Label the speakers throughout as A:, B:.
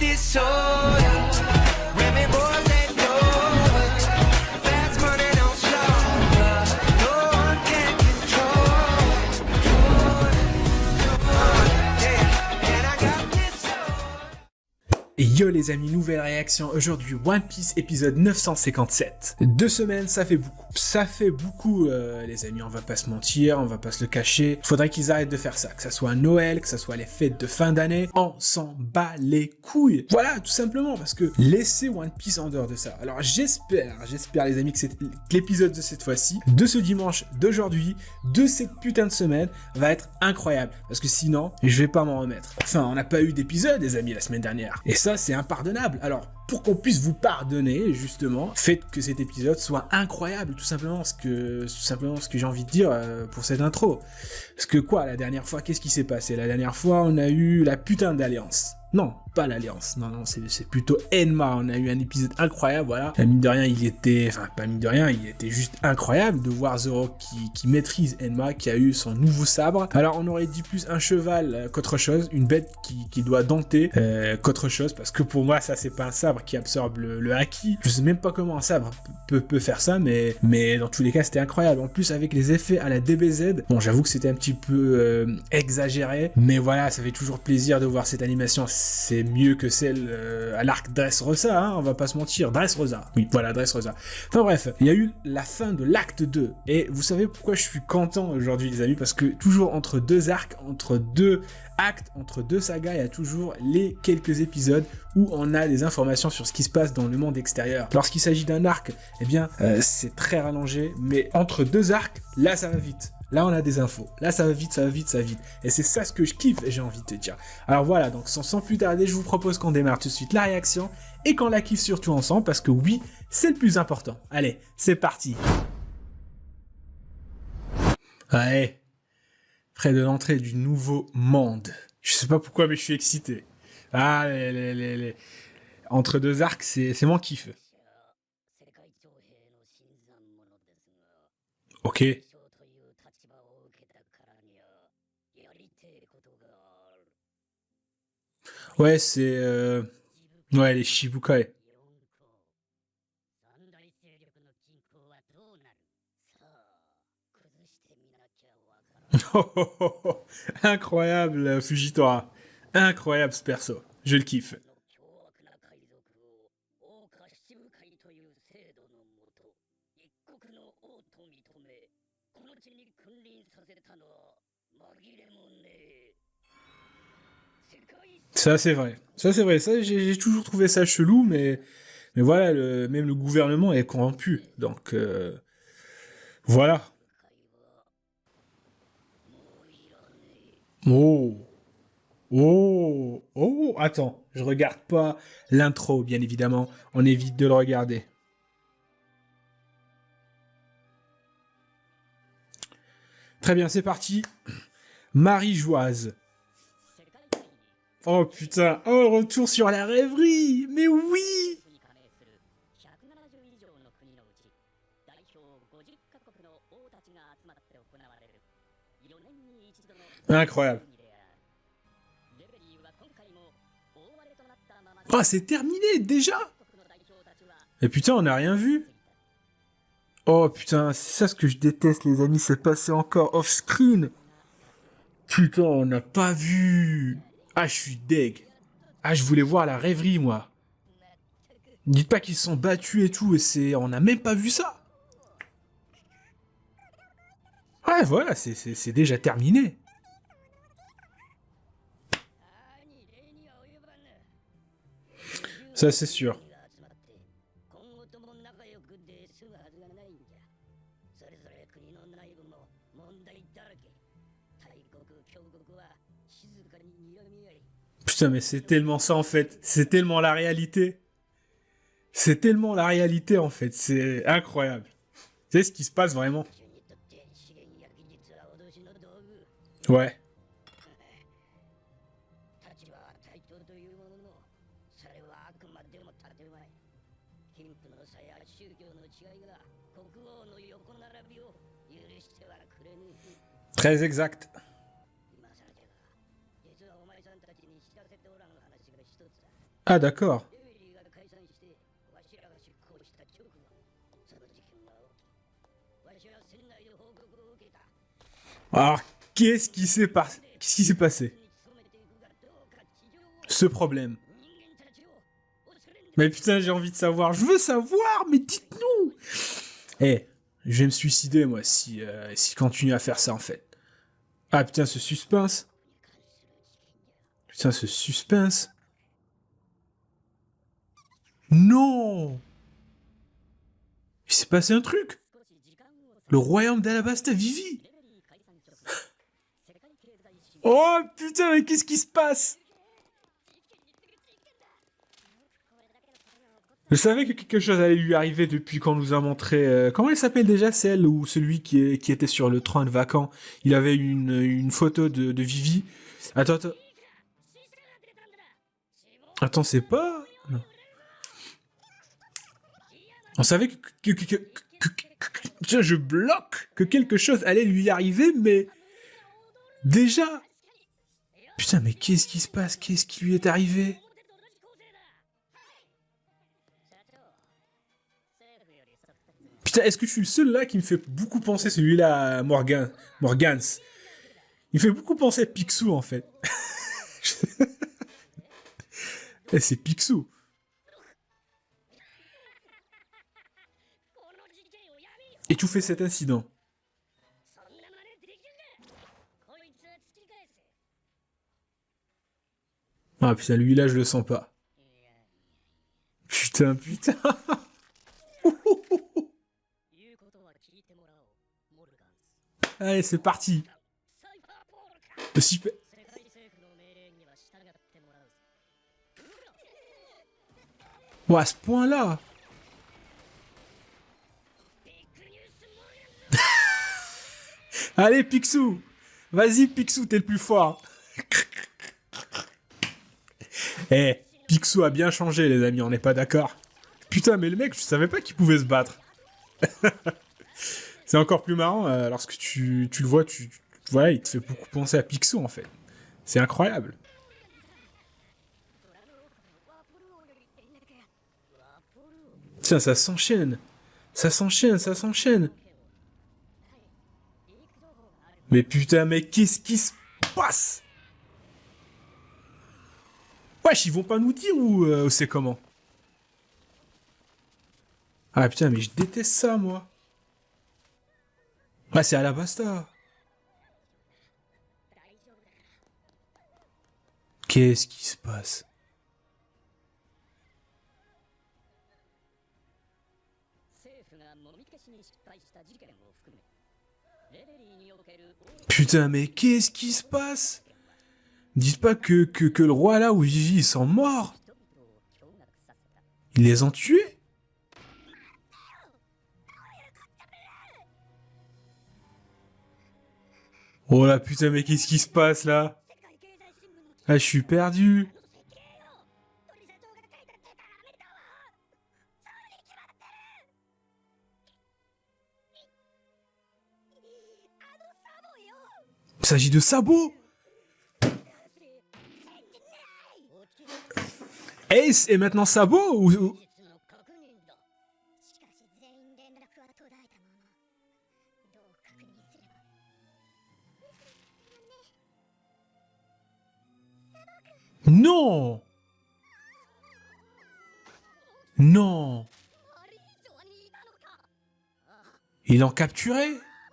A: this soda. Women, boys, and gold. Fast money don't slow. No one can control. Yeah, and I got this soda.
B: Et yo les amis, nouvelle réaction aujourd'hui, One Piece épisode 957. 2 semaines, ça fait beaucoup. Ça fait beaucoup les amis, on va pas se mentir, on va pas se le cacher. Faudrait qu'ils arrêtent de faire ça, que ça soit Noël, que ça soit les fêtes de fin d'année, on s'en bat les couilles. Voilà, tout simplement, parce que laissez One Piece en dehors de ça. Alors j'espère les amis, que l'épisode de cette fois-ci, de ce dimanche, d'aujourd'hui, de cette putain de semaine, va être incroyable. Parce que sinon, je vais pas m'en remettre. Enfin, on n'a pas eu d'épisode les amis la semaine dernière. Et ça, c'est impardonnable. Alors, pour qu'on puisse vous pardonner, justement, faites que cet épisode soit incroyable, tout simplement ce que j'ai envie de dire pour cette intro. Parce que quoi, la dernière fois, qu'est-ce qui s'est passé? La dernière fois, on a eu la putain d'alliance. Non, pas l'alliance. Non, c'est plutôt Enma. On a eu un épisode incroyable, voilà. Mine de rien, il était juste incroyable de voir Zoro qui maîtrise Enma, qui a eu son nouveau sabre. Alors, on aurait dit plus un cheval qu'autre chose, une bête qui doit dompter qu'autre chose, parce que pour moi, ça, c'est pas un sabre qui absorbe le haki. Je sais même pas comment un sabre peut faire ça, mais dans tous les cas, c'était incroyable. En plus, avec les effets à la DBZ, bon, j'avoue que c'était un petit peu exagéré, mais voilà, ça fait toujours plaisir de voir cette animation. C'est mieux que celle à l'arc Dressrosa, hein, on va pas se mentir. Dressrosa, oui, voilà, Dressrosa. Enfin bref, il y a eu la fin de l'acte 2, et vous savez pourquoi je suis content aujourd'hui les amis, parce que toujours entre deux arcs, entre deux actes, entre deux sagas, il y a toujours les quelques épisodes où on a des informations sur ce qui se passe dans le monde extérieur. Lorsqu'il s'agit d'un arc, eh bien, c'est très rallongé, mais entre deux arcs, là, ça va vite. Là, on a des infos. Là, ça va vite. Et c'est ça ce que je kiffe, j'ai envie de te dire. Alors voilà, donc sans plus tarder, je vous propose qu'on démarre tout de suite la réaction et qu'on la kiffe surtout ensemble, parce que oui, c'est le plus important. Allez, c'est parti. Allez, près de l'entrée du nouveau monde. Je sais pas pourquoi, mais je suis excité. Ah, entre deux arcs, c'est mon kiff. Ok. Ouais, c'est... Ouais, les Shibukai. Incroyable, Fujitora. Incroyable ce perso. Je le kiffe. Ça, c'est vrai. Ça, j'ai toujours trouvé ça chelou, mais voilà, même le gouvernement est corrompu. Donc, voilà. Oh. Oh. Attends, je regarde pas l'intro, bien évidemment. On évite de le regarder. Très bien, c'est parti. Marie-Joise. Oh putain, oh retour sur la rêverie, mais oui. Incroyable. Oh, c'est terminé déjà. Et putain, on n'a rien vu. Oh putain, c'est ça ce que je déteste les amis, c'est passé encore off-screen. Putain, on n'a pas vu. Ah, je suis deg. Ah, je voulais voir la rêverie, moi. Dites pas qu'ils se sont battus et tout, et on n'a même pas vu ça. Ouais, voilà, c'est déjà terminé. Ça, c'est sûr. Putain, mais c'est tellement ça en fait. C'est tellement la réalité. C'est tellement la réalité en fait. C'est incroyable. C'est ce qui se passe vraiment. Ouais. Très exact. Ah, d'accord. Alors, qu'est-ce qui s'est passé? Ce problème. Mais putain, j'ai envie de savoir. Je veux savoir, mais dites-nous. Eh, je vais me suicider, moi, si continue à faire ça, en fait. Ah, putain, ce suspense. Putain, ce suspense. Non! Il s'est passé un truc. Le royaume d'Alabasta Vivi. Oh, putain, mais qu'est-ce qui se passe? Je savais que quelque chose allait lui arriver depuis qu'on nous a montré... comment elle s'appelle déjà, celle ou celui qui était sur le train de vacant? Il avait une photo de Vivi. Attends, attends. Attends, c'est pas... Non. On savait tiens, je bloque que quelque chose allait lui arriver, mais... Déjà... Putain, mais qu'est-ce qui se passe? Qu'est-ce qui lui est arrivé? Putain, est-ce que je suis le seul là qui me fait beaucoup penser celui-là à Morgans? Il fait beaucoup penser à Picsou en fait. Eh, c'est Picsou. Et tu fais cet incident. Ah putain, lui là je le sens pas. Putain, putain. Allez, c'est parti. Le super... Oh, à ce point-là. Allez, Picsou. Vas-y, Picsou, t'es le plus fort. Eh, Picsou a bien changé, les amis, on n'est pas d'accord. Putain, mais le mec, je savais pas qu'il pouvait se battre. C'est encore plus marrant lorsque tu le vois, voilà, il te fait beaucoup penser à Picsou en fait. C'est incroyable. Tiens, ça s'enchaîne. Ça s'enchaîne, ça s'enchaîne. Mais putain, mais qu'est-ce qui se passe? Wesh, ils vont pas nous dire où c'est comment? Ah putain, mais je déteste ça, moi. Ah, c'est Alabasta. Qu'est-ce qui se passe? Putain, mais qu'est-ce qui se passe? Dites pas que le roi là ou Vivi ils sont morts. Ils les ont tués? Oh là putain, mais qu'est-ce qui se passe là? Ah, je suis perdu. Il s'agit de Sabo. Ace est maintenant Sabo ou... Non. Non. Ils l'ont capturé.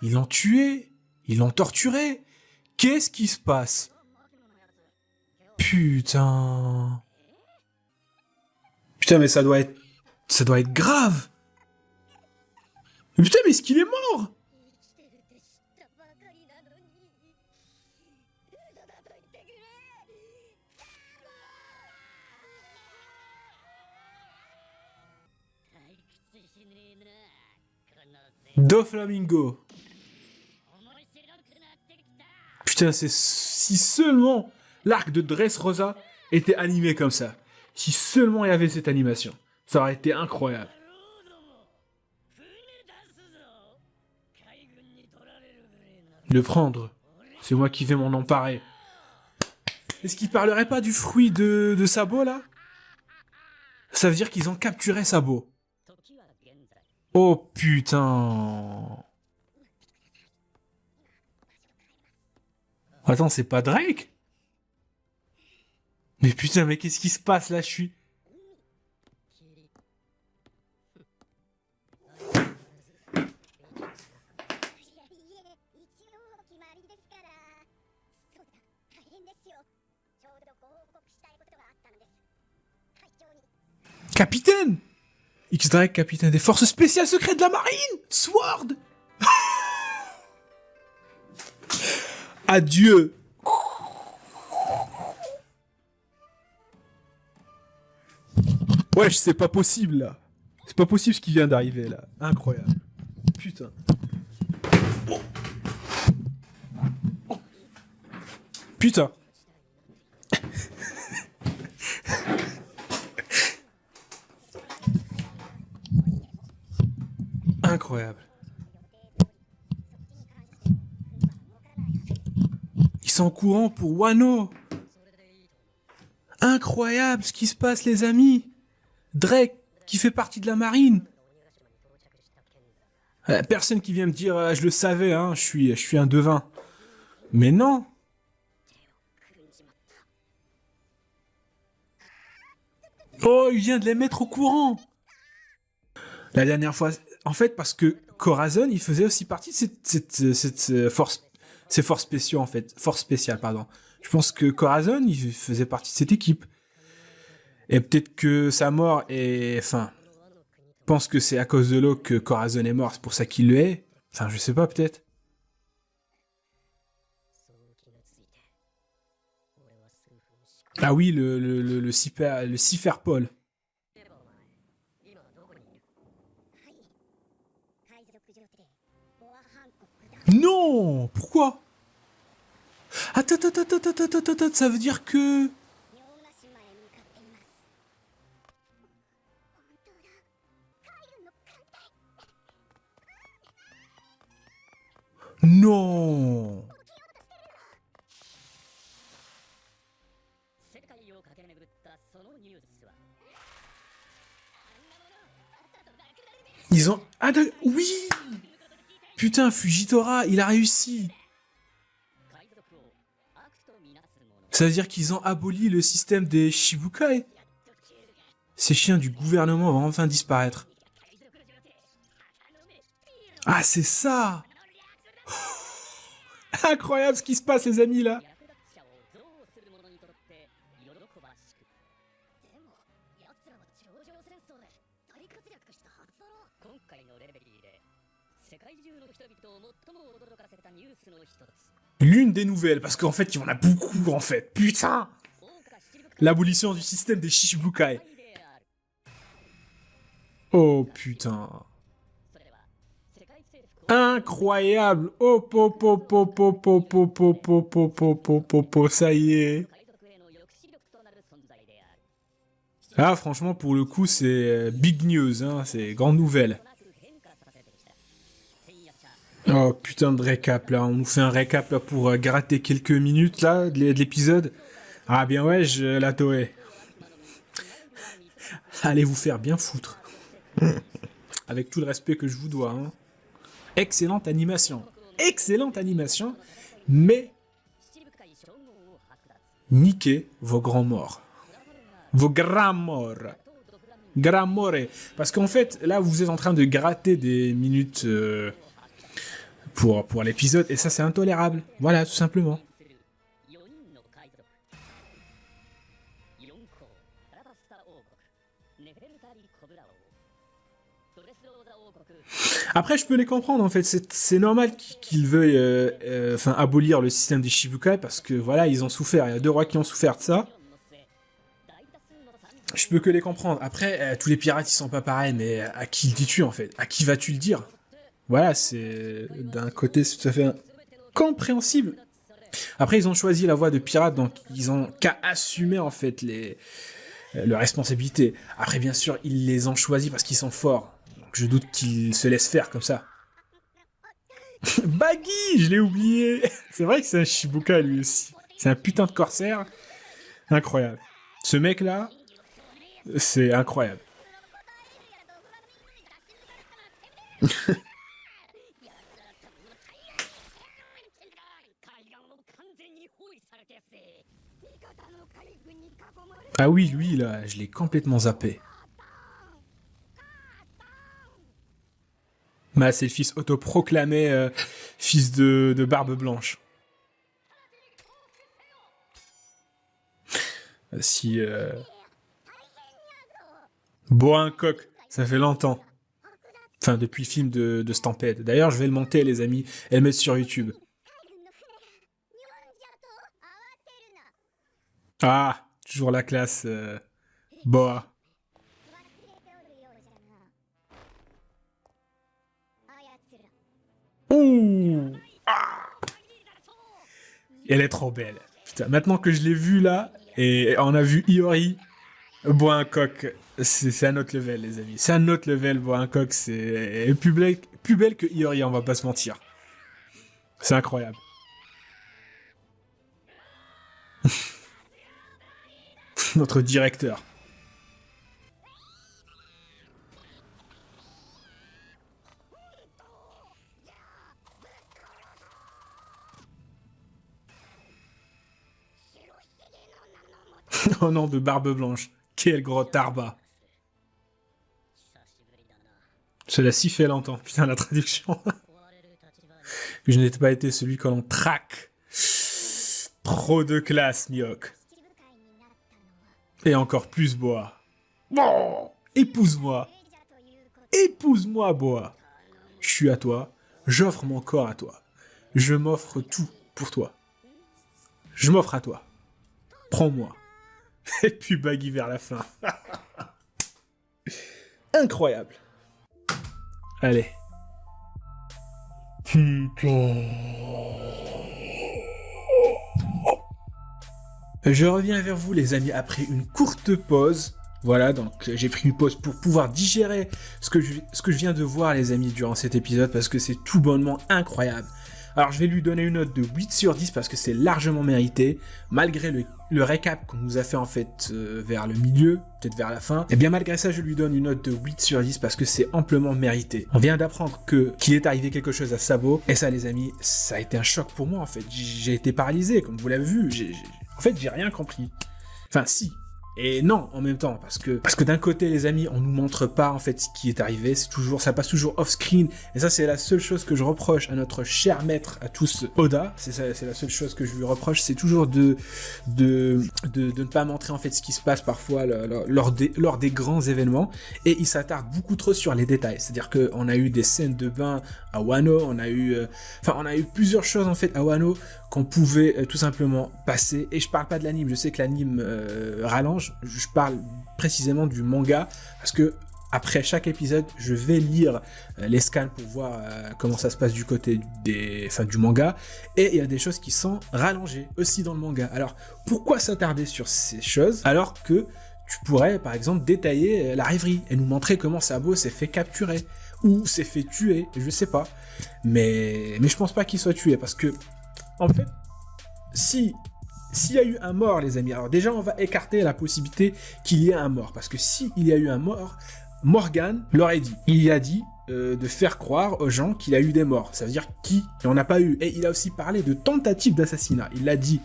B: Ils l'ont tué. Ils l'ont torturé. Qu'est-ce qui se passe? Putain. Putain, mais ça doit être... Ça doit être grave. Mais putain, mais est-ce qu'il est mort? Doflamingo. Putain, c'est si seulement l'arc de Dressrosa était animé comme ça. Si seulement il y avait cette animation. Ça aurait été incroyable. Le prendre. C'est moi qui vais m'en emparer. Est-ce qu'il parlerait pas du fruit de Sabo, là? Ça veut dire qu'ils ont capturé Sabo. Oh putain. Attends, c'est pas Drake? Mais putain, mais qu'est-ce qui se passe là? Je suis... Capitaine! X-Drake, capitaine des forces spéciales secrètes de la marine! Sword! Adieu! Ouais, c'est pas possible là. C'est pas possible ce qui vient d'arriver là. Incroyable. Putain. Oh. Oh. Putain. Incroyable. Ils sont au courant pour Wano. Incroyable ce qui se passe les amis. Drake qui fait partie de la marine. Personne qui vient me dire je le savais hein, je suis un devin. Mais non. Oh, il vient de les mettre au courant. La dernière fois, en fait, parce que Corazon, il faisait aussi partie de cette force, ces forces spéciaux en fait, force spéciale, pardon. Je pense que Corazon, il faisait partie de cette équipe. Et peut-être que sa mort est, enfin, je pense que c'est à cause de l'eau que Corazon est mort, c'est pour ça qu'il le est. Enfin, je sais pas, peut-être. Ah oui, le Cypherpol. Non! Pourquoi? Attends, ça veut dire que... Non! Ils ont... Ah, oui! Putain, Fujitora, il a réussi! Ça veut dire qu'ils ont aboli le système des Shibukai. Ces chiens du gouvernement vont enfin disparaître. Ah, c'est ça! Incroyable ce qui se passe, les amis, là! L'une des nouvelles, parce qu'en fait, il y en a beaucoup, en fait. Putain! L'abolition du système des Shichibukai. Oh, putain. Incroyable! Hop, hop, hop, hop, hop, hop, hop, hop, hop, hop, hop, hop, hop, hop, ça y est. Ah, franchement, pour le coup, c'est big news, hein, c'est grande nouvelle. Oh, putain de récap, là. On nous fait un récap, là, pour gratter quelques minutes, là, de l'épisode. Ah, bien ouais, je la Toei. Allez vous faire bien foutre. Avec tout le respect que je vous dois, hein. Excellente animation. Excellente animation, mais... niquez vos grands morts. Vos grands morts. Grand more. Parce qu'en fait, là, vous êtes en train de gratter des minutes pour l'épisode, et ça, c'est intolérable. Voilà, tout simplement. Après, je peux les comprendre, en fait. C'est normal qu'ils veuillent abolir le système des Shibukai, parce que, voilà, ils ont souffert. Il y a 2 rois qui ont souffert de ça. Je peux que les comprendre. Après, tous les pirates, ils sont pas pareils, mais à qui le dis-tu, en fait? À qui vas-tu le dire? Voilà, c'est... d'un côté, c'est tout à fait compréhensible. Après, ils ont choisi la voie de pirate, donc ils ont qu'à assumer, en fait, leurs responsabilités. Après, bien sûr, ils les ont choisis parce qu'ils sont forts. Donc je doute qu'ils se laissent faire comme ça. Baggy, je l'ai oublié. C'est vrai que c'est un Shibuka, lui aussi. C'est un putain de corsaire. Incroyable. Ce mec-là, C'est incroyable. Ah oui, lui, là, je l'ai complètement zappé. Bah, c'est le fils autoproclamé fils de Barbe Blanche. Si... Bois coq, ça fait longtemps. Enfin, depuis le film de Stampede. D'ailleurs, je vais le monter, les amis, et le mettre sur YouTube. Ah, toujours la classe, Boa. Ouh, elle est trop belle. Putain, maintenant que je l'ai vue là, et on a vu Iori, Bois un coq, c'est un autre level, les amis. C'est un autre level, Bois un coq, c'est plus belle que Iori, on va pas se mentir. C'est incroyable. Notre directeur. Oh non, de Barbe Blanche. Quel gros tarba. Cela si fait longtemps. Putain, la traduction. Que je n'ai pas été celui que l'on traque. Trop de classe, Miok. Et encore plus, Boa. Oh, épouse-moi. Épouse-moi, Boa. Je suis à toi. J'offre mon corps à toi. Je m'offre tout pour toi. Je m'offre à toi. Prends-moi. Et puis Baggy vers la fin. Incroyable. Allez. Je reviens vers vous, les amis, après une courte pause. Voilà, donc j'ai pris une pause pour pouvoir digérer ce que je viens de voir, les amis, durant cet épisode, parce que c'est tout bonnement incroyable. Alors je vais lui donner une note de 8 sur 10 parce que c'est largement mérité, malgré le récap qu'on nous a fait en fait vers le milieu, peut-être vers la fin. Et bien malgré ça, je lui donne une note de 8 sur 10 parce que c'est amplement mérité. On vient d'apprendre qu'il est arrivé quelque chose à Sabo, et ça, les amis, ça a été un choc pour moi en fait. J'ai été paralysé, comme vous l'avez vu. En fait, j'ai rien compris. Enfin, si. Et non, en même temps, parce que d'un côté, les amis, on nous montre pas en fait ce qui est arrivé, ça passe toujours off-screen, et ça c'est la seule chose que je reproche à notre cher maître à tous, Oda, c'est la seule chose que je lui reproche, c'est toujours de ne pas montrer en fait ce qui se passe parfois lors des grands événements, et il s'attarde beaucoup trop sur les détails, c'est-à-dire qu'on a eu des scènes de bain à Wano, on a eu plusieurs choses en fait à Wano qu'on pouvait tout simplement passer, et je parle pas de l'anime, je sais que l'anime rallonge, je parle précisément du manga, parce que après chaque épisode, je vais lire les scans pour voir comment ça se passe du côté du manga, et il y a des choses qui sont rallongées aussi dans le manga. Alors, pourquoi s'attarder sur ces choses, alors que tu pourrais, par exemple, détailler la rêverie, et nous montrer comment Sabo s'est fait capturer, ou s'est fait tuer, je sais pas. Mais je pense pas qu'il soit tué, parce que en fait, s'il y a eu un mort, les amis, alors déjà on va écarter la possibilité qu'il y ait un mort, parce que s'il y a eu un mort, Morgan l'aurait dit. Il a dit de faire croire aux gens qu'il a eu des morts, ça veut dire qu'il n'y en a pas eu. Et il a aussi parlé de tentative d'assassinat, il l'a dit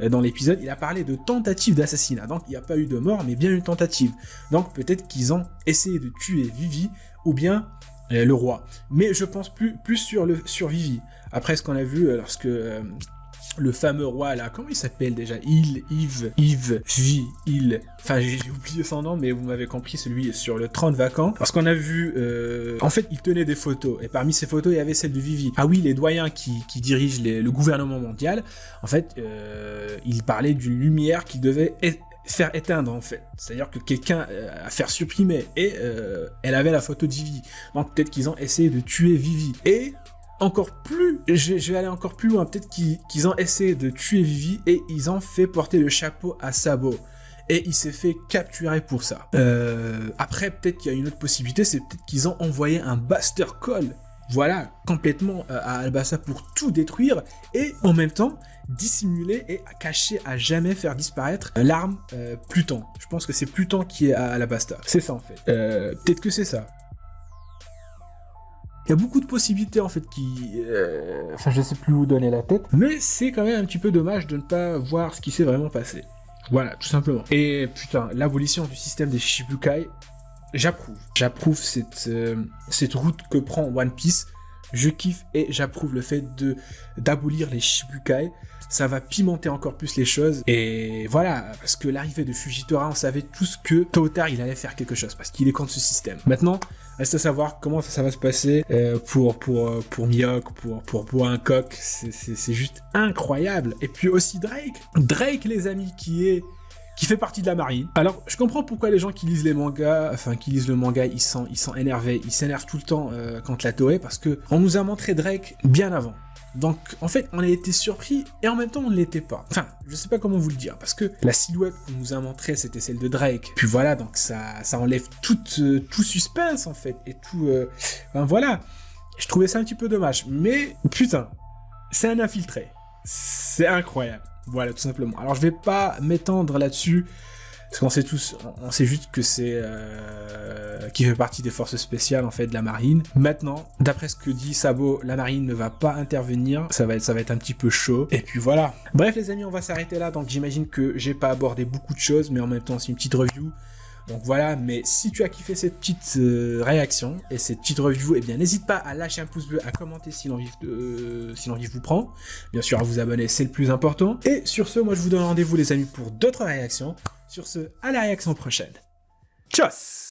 B: dans l'épisode, il a parlé de tentative d'assassinat, donc il n'y a pas eu de mort, mais bien une tentative. Donc peut-être qu'ils ont essayé de tuer Vivi, ou bien le roi. Mais je pense plus sur Vivi. Après ce qu'on a vu lorsque le fameux roi là, comment il s'appelle déjà, enfin j'ai oublié son nom, mais vous m'avez compris, celui sur le 30 vacants, parce qu'on a vu, en fait il tenait des photos, et parmi ces photos il y avait celle de Vivi. Ah oui, les doyens qui dirigent le gouvernement mondial, en fait il parlait d'une lumière qui devait faire éteindre en fait, c'est-à-dire que quelqu'un a faire supprimer, et elle avait la photo de Vivi, donc peut-être qu'ils ont essayé de tuer Vivi, et encore plus, je vais aller encore plus loin, peut-être qu'ils ont essayé de tuer Vivi, et ils ont fait porter le chapeau à Sabo, et il s'est fait capturer pour ça. Après, peut-être qu'il y a une autre possibilité, c'est peut-être qu'ils ont envoyé un Buster Call, voilà, complètement à Alabasta pour tout détruire et en même temps dissimuler et cacher à jamais faire disparaître l'arme Pluton. Je pense que c'est Pluton qui est à Alabasta. C'est ça en fait. Peut-être que c'est ça. Il y a beaucoup de possibilités en fait qui... Enfin je sais plus où donner la tête. Mais c'est quand même un petit peu dommage de ne pas voir ce qui s'est vraiment passé. Voilà, tout simplement. Et putain, l'abolition du système des Shichibukai, j'approuve. J'approuve cette route que prend One Piece. Je kiffe et j'approuve le fait d'abolir les Shichibukai. Ça va pimenter encore plus les choses. Et voilà, parce que l'arrivée de Fujitora, on savait tous que tôt ou tard, il allait faire quelque chose, parce qu'il est contre ce système. Maintenant, reste à savoir comment ça va se passer pour Mihawk, pour Boa Hancock. C'est juste incroyable. Et puis aussi Drake. Drake, les amis, qui fait partie de la marine. Alors, je comprends pourquoi les gens qui lisent les mangas, ils sont énervés, ils s'énervent tout le temps contre la Toei, parce que on nous a montré Drake bien avant. Donc, en fait, on a été surpris, et en même temps, on ne l'était pas. Enfin, je sais pas comment vous le dire, parce que la silhouette qu'on nous a montrée, c'était celle de Drake. Puis voilà, donc ça enlève tout suspense, en fait, et tout... Enfin, voilà. Je trouvais ça un petit peu dommage, mais, putain, c'est un infiltré. C'est incroyable. Voilà, tout simplement. Alors, je vais pas m'étendre là-dessus, parce qu'on sait tous, on sait juste que c'est qui fait partie des forces spéciales en fait de la marine. Maintenant, d'après ce que dit Sabo, la marine ne va pas intervenir, ça va être un petit peu chaud. Et puis voilà. Bref les amis, on va s'arrêter là. Donc j'imagine que j'ai pas abordé beaucoup de choses, mais en même temps c'est une petite review. Donc voilà, mais si tu as kiffé cette petite réaction et cette petite review, eh bien n'hésite pas à lâcher un pouce bleu, à commenter si l'envie vous prend. Bien sûr, à vous abonner, c'est le plus important. Et sur ce, moi je vous donne rendez-vous les amis pour d'autres réactions. Sur ce, à la réaction prochaine. Tchuss!